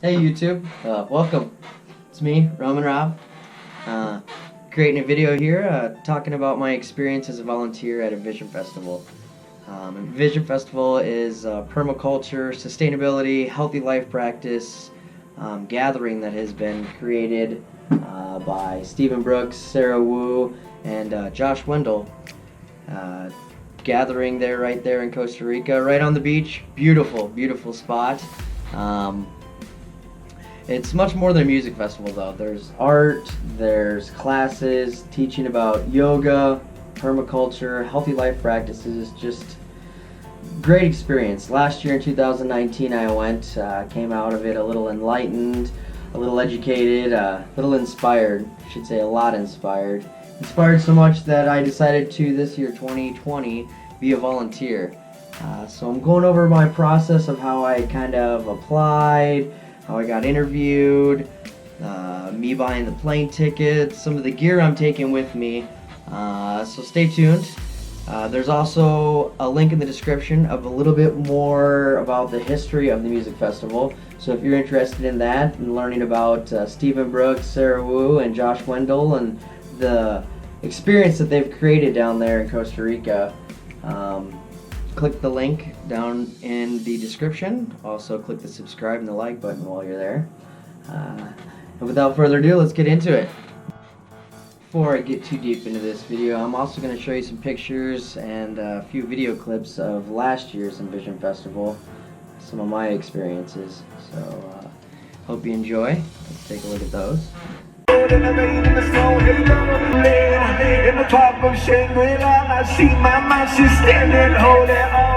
Hey YouTube, welcome. It's me, Roman Rob, creating a video here talking about my experience as a volunteer at Envision Festival. Envision Festival is a permaculture, sustainability, healthy life practice gathering that has been created by Stephen Brooks, Sarah Wu, and Josh Wendell. Gathering right there in Costa Rica, right on the beach. Beautiful, beautiful spot. It's much more than a music festival though. There's art, there's classes, teaching about yoga, permaculture, healthy life practices, just great experience. Last year in 2019 I went, came out of it a little enlightened, a little educated, a little inspired, I should say a lot inspired. Inspired so much that I decided to this year, 2020, be a volunteer. So I'm going over my process of how I kind of applied, how I got interviewed, me buying the plane tickets, some of the gear I'm taking with me. So stay tuned. There's also a link in the description of a little bit more about the history of the music festival. So if you're interested in that and learning about Stephen Brooks, Sarah Wu, and Josh Wendell and the experience that they've created down there in Costa Rica, click the link down in the description. Also click the subscribe and the like button while you're there. And without further ado, let's get into it. Before I get too deep into this video, I'm also going to show you some pictures and a few video clips of last year's Envision Festival, some of my experiences. So hope you enjoy. Let's take a look at those. In the top of Shangri-La, I see my mom, she's standing holding on.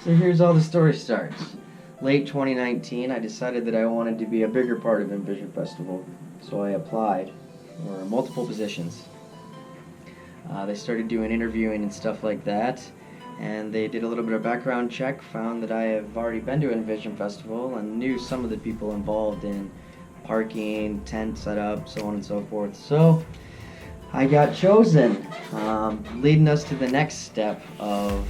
So here's how the story starts. Late 2019, I decided that I wanted to be a bigger part of Envision Festival, so I applied for multiple positions. They started doing interviewing and stuff like that, and they did a little bit of background check, found that I have already been to Envision Festival and knew some of the people involved in parking, tent setup, so on and so forth. So I got chosen, leading us to the next step of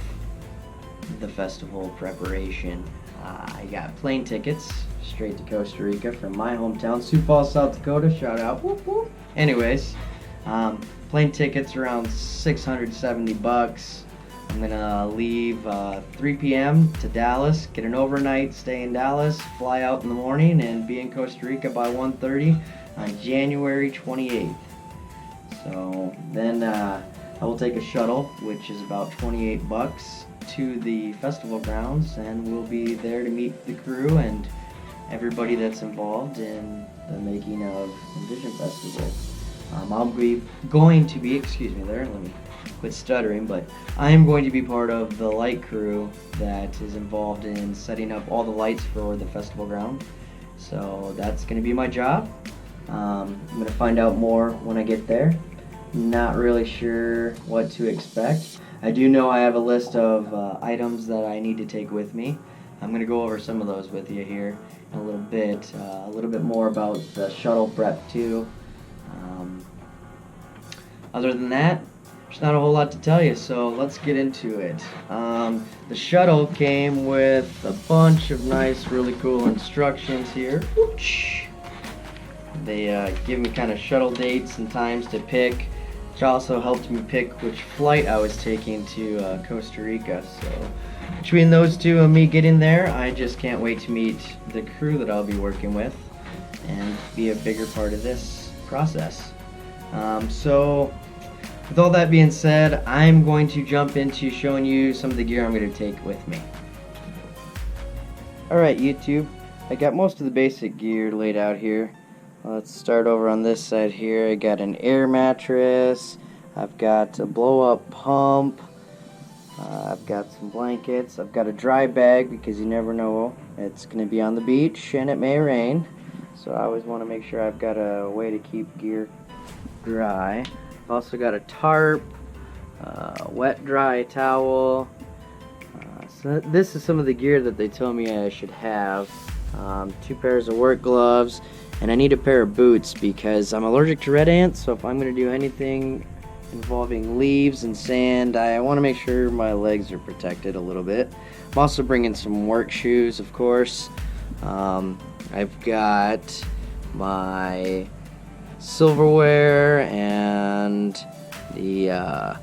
the festival preparation. I got plane tickets straight to Costa Rica from my hometown, Sioux Falls, South Dakota. Shout out. Whoop, whoop. Anyways, plane tickets around $670. I'm gonna leave 3 p.m. to Dallas, get an overnight stay in Dallas, fly out in the morning, and be in Costa Rica by 1:30 on January 28th. So then I will take a shuttle, which is about $28, to the festival grounds, and we'll be there to meet the crew and everybody that's involved in the making of Envision Festival. I'll be going to be, excuse me there, let me quit stuttering, but I am going to be part of the light crew that is involved in setting up all the lights for the festival ground. So that's going to be my job. I'm going to find out more when I get there. Not really sure what to expect. I do know I have a list of items that I need to take with me. I'm going to go over some of those with you here in a little bit more about the shuttle prep too. Other than that, there's not a whole lot to tell you, so let's get into it. The shuttle came with a bunch of nice, really cool instructions here. They give me kind of shuttle dates and times to pick, which also helped me pick which flight I was taking to Costa Rica. So between those two and me getting there, I just can't wait to meet the crew that I'll be working with and be a bigger part of this process. So with all that being said, I'm going to jump into showing you some of the gear I'm going to take with me. Alright YouTube, I got most of the basic gear laid out here. Let's start over on this side here. I got an air mattress, I've got a blow up pump, I've got some blankets, I've got a dry bag because you never know, it's going to be on the beach and it may rain. So I always want to make sure I've got a way to keep gear dry. I've also got a tarp, wet dry towel. So this is some of the gear that they told me I should have. 2 pairs of work gloves, and I need a pair of boots because I'm allergic to red ants, so if I'm going to do anything involving leaves and sand, I want to make sure my legs are protected a little bit. I'm also bringing some work shoes, of course. I've got my silverware and the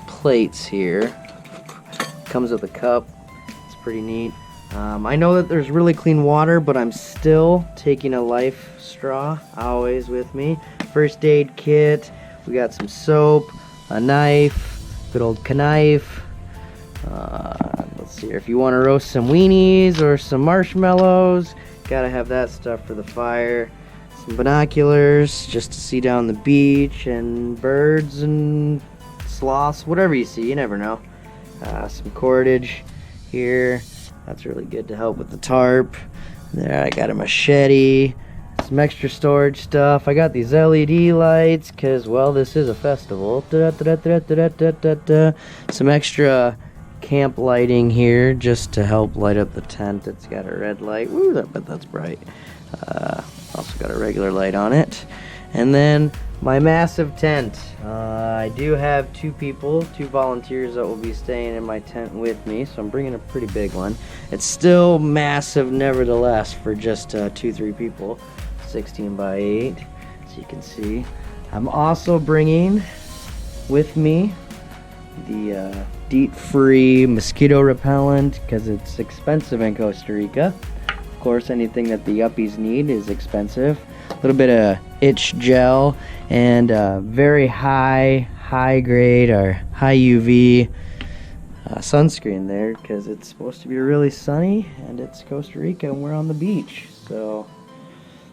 plates here. Comes with a cup. It's pretty neat. I know that there's really clean water, but I'm still taking a life straw always with me. First aid kit. We got some soap, a knife, good old knife. Let's see here. If you want to roast some weenies or some marshmallows, gotta have that stuff for the fire. Some binoculars just to see down the beach and birds and sloths, whatever you see, you never know. Some cordage here, that's really good to help with the tarp. There, I got a machete, some extra storage stuff. I got these LED lights because, well, this is a festival. Some extra camp lighting here just to help light up the tent. It's got a red light. Woo, I bet that's bright. Also got a regular light on it. And then my massive tent. I do have 2 volunteers that will be staying in my tent with me, so I'm bringing a pretty big one. It's still massive nevertheless for just 2-3 people. 16 by 8, so you can see. I'm also bringing with me the DEET-free mosquito repellent because it's expensive in Costa Rica. Of course, anything that the yuppies need is expensive. A little bit of itch gel and very high grade or high UV sunscreen there because it's supposed to be really sunny and it's Costa Rica and we're on the beach. So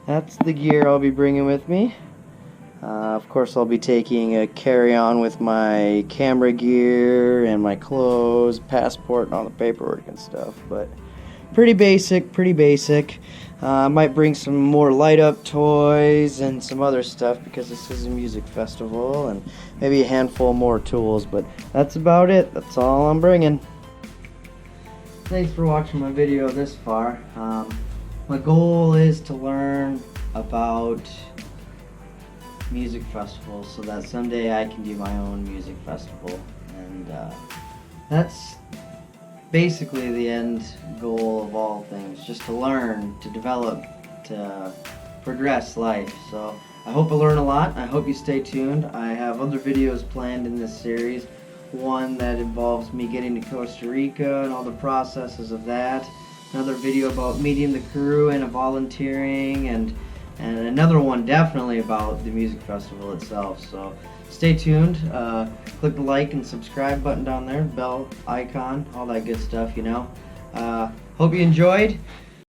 that's the gear I'll be bringing with me. Of course, I'll be taking a carry-on with my camera gear and my clothes, passport, and all the paperwork and stuff. But pretty basic, pretty basic. I might bring some more light-up toys and some other stuff because this is a music festival, and maybe a handful more tools. But that's about it. That's all I'm bringing. Thanks for watching my video this far. My goal is to learn about music festivals so that someday I can do my own music festival, and that's basically the end goal of all things, just to learn, to develop, to progress life. So I hope I learn a lot. I hope you stay tuned. I have other videos planned in this series, one that involves me getting to Costa Rica and all the processes of that, another video about meeting the crew and volunteering, and another one definitely about the music festival itself. So stay tuned. Click the like and subscribe button down there, bell icon, all that good stuff, you know. Hope you enjoyed.